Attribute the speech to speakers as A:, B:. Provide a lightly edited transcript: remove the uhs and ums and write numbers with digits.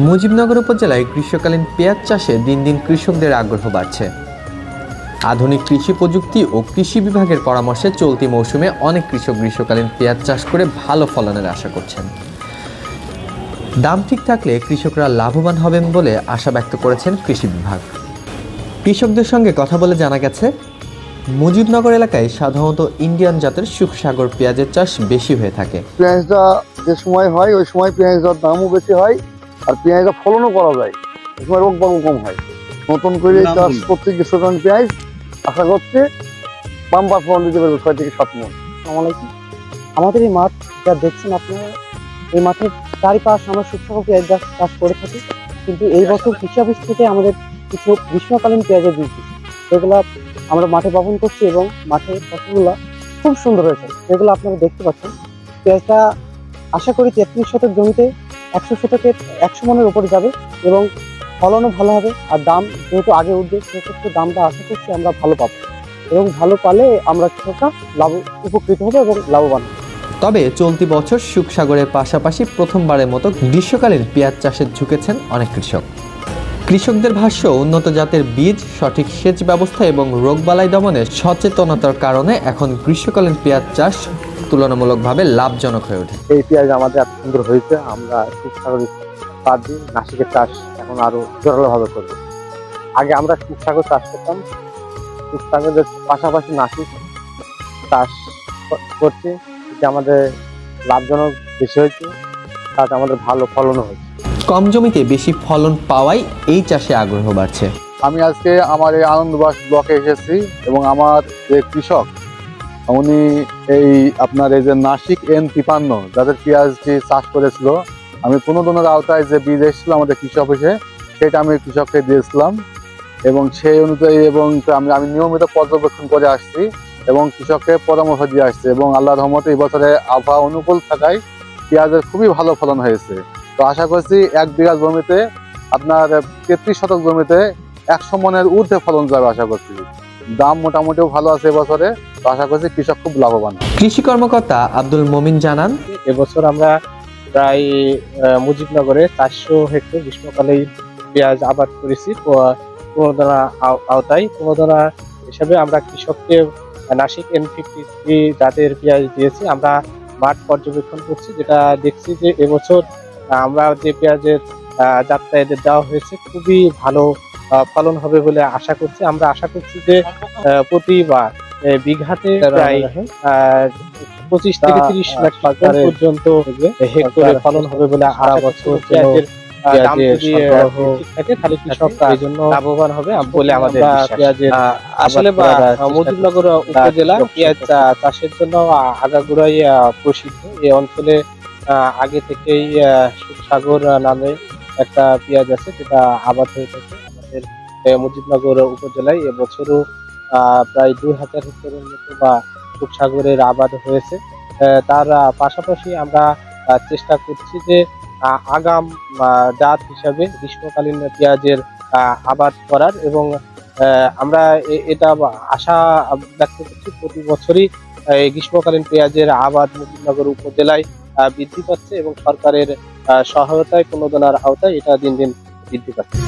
A: মুজিবনগর উপজেলায় গ্রীষ্মকালীন পেঁয়াজ চাষে দিন দিন কৃষকদের আগ্রহ বাড়ছে। আধুনিক কৃষি প্রযুক্তি ও কৃষি বিভাগের পরামর্শে চলতি মৌসুমে অনেক কৃষক গ্রীষ্মকালীন পেঁয়াজ চাষ করে ভালো ফলনের আশা করছেন। দাম ঠিক থাকলে কৃষকরা লাভবান হবেন বলে আশা ব্যক্ত করেছেন কৃষি বিভাগ। কৃষকদের সঙ্গে কথা বলে জানা গেছে, মুজিবনগর এলাকায় সাধারণত ইন্ডিয়ান জাতের সুখসাগর পেঁয়াজের চাষ বেশি হয়ে থাকে।
B: পেঁয়াজটা যে সময় হয় ওই সময় পেঁয়াজটার দামও বেশি হয় আর পেঁয়াজটা ফলনও করা যায়, ওই সময় রোগ বাগও কম হয়। নতুন করে চাষ করতে গ্রীষ্মকালীন পেঁয়াজ আশা করছে বাম্পার ফলন দিতে পারবে 6 থেকে 7 মণ।
C: আসসালামাইকুম। আমাদের এই মাঠ যা দেখছেন আপনারা, এই মাঠের চারিপাশ আমরা সুখসাগর পেঁয়াজ চাষ করে থাকি, কিন্তু এই বছর কৃষি অফিস থেকে আমাদের কিছু গ্রীষ্মকালীন পেঁয়াজের বীজ দিচ্ছে, সেগুলো আমরা মাঠে বপন করছি এবং মাঠে ফসলগুলো খুব সুন্দর হয়েছে, যেগুলো আপনারা দেখতে পাচ্ছেন। পেঁয়াজটা আশা করি 33 শতক জমিতে 100 শতকে 100 মণের উপরে যাবে এবং ফলনও ভালো হবে। আর দাম যেহেতু আগে উঠবে, সেক্ষেত্রে দামটা আশা করছি আমরা ভালো পাবো এবং ভালো পালে আমরা কৃষকরা উপকৃত হবে এবং লাভবান হবে।
A: তবে চলতি বছর সুখসাগরের পাশাপাশি প্রথমবারের মতো গ্রীষ্মকালীন পেঁয়াজ চাষে ঝুঁকেছেন অনেক কৃষক। কৃষকদের ভাষ্য, উন্নত জাতের বীজ, সঠিক সেচ ব্যবস্থা এবং রোগবালাই দমনে সচেতনতার কারণে এখন গ্রীষ্মকালীন পেঁয়াজ চাষ তুলনামূলকভাবে লাভজনক হয়ে ওঠে।
C: এই পেঁয়াজ আমাদের এত সুন্দর হয়েছে, আমরা সুখসাগর বাদ দিয়ে নাসিকের চাষ এখন আরো জোরালোভাবে করবো। আগে আমরা সুখসাগর চাষ করতাম, সুখসাগরের পাশাপাশি নাসিক চাষ করছি, যে আমাদের লাভজনক বেশি হয়েছে, তাতে আমাদের ভালো ফলনও হয়েছে।
A: কম জমিতে বেশি ফলন পাওয়ায় এই চাষে আগ্রহ বাড়ছে।
B: আমি আজকে আমার এই আনন্দবাস ব্লকে এসেছি এবং আমার যে কৃষক উনি এই আপনার এই যে নাসিক N53 যাদের পেঁয়াজটি চাষ করেছিল, আমি প্রণোদনের আওতায় যে বীজ এসেছিল আমাদের কৃষি অফিসে, সেটা আমি কৃষককে দিয়েছিলাম এবং সেই অনুযায়ী এবং আমি নিয়মিত পর্যবেক্ষণ করে আসছি এবং কৃষককে পরামর্শ দিয়ে আসছি এবং আল্লাহর রহমতে এই বছরে আবহাওয়া অনুকূল থাকায় পেঁয়াজের খুবই ভালো ফলন হয়েছে। তো আশা করছি 1 বিঘা জমিতে আপনার 33 শতক জমিতে 100 মণের ঊর্ধ্বে ফলন যাবে আশা করছি। দাম মোটামুটিও ভালো আছে এবছরে, তো আশা করছি কৃষক খুব লাভবান।
A: কৃষি কর্মকর্তা আব্দুল মমিন জানান,
C: এবছর আমরা প্রায় মুজিবনগরে 400 হেক্টর গ্রীষ্মকালীন পেঁয়াজ আবাদ করেছি প্রণোদনা আওতায়। প্রণোদনা হিসাবে আমরা কৃষককে নাসিক N53 জাতের পেঁয়াজ দিয়েছি। আমরা মাঠ পর্যবেক্ষণ করছি, যেটা দেখছি যে এবছর আমরা যে পেঁয়াজের জাতটা এদের দেওয়া হয়েছে খুবই ভালো ফলন হবে বলে আশা করছি। আমরা আশা করছি যে প্রতিবার বিঘাতে প্রায় 25 থেকে 30 লাখ টাকা পর্যন্ত হেক্টরে ফলন হবে বলে আশা করছি। পেঁয়াজের দাম যদি ঠিক থাকে তাহলে কৃষকরা এই জন্য লাভবান হবে বলে আমাদের পেঁয়াজের আসলে মুজিবনগর উপজেলা পেঁয়াজ চাষের জন্য আগাগোড়াই প্রসিদ্ধ। এই অঞ্চলে আগে থেকেই সুখসাগর নামে একটা পেঁয়াজ আছে, যেটা আবাদ হয়ে থাকে আমাদের মুজিবনগর উপজেলায়। এবছরও প্রায় 2000 হেক্টরের মতো বা সুখসাগরের আবাদ হয়েছে। তার পাশাপাশি আমরা চেষ্টা করছি যে আগাম জাত হিসাবে গ্রীষ্মকালীন পেঁয়াজের আবাদ করার এবং আমরা এটা আশা ব্যক্ত করছি প্রতি বছরই গ্রীষ্মকালীন পেঁয়াজের আবাদ মুজিবনগর উপজেলায় বৃদ্ধি পাচ্ছে এবং সরকারের সহায়তায় প্রণোদনার আওতায় এটা দিন দিন বৃদ্ধি পাচ্ছে।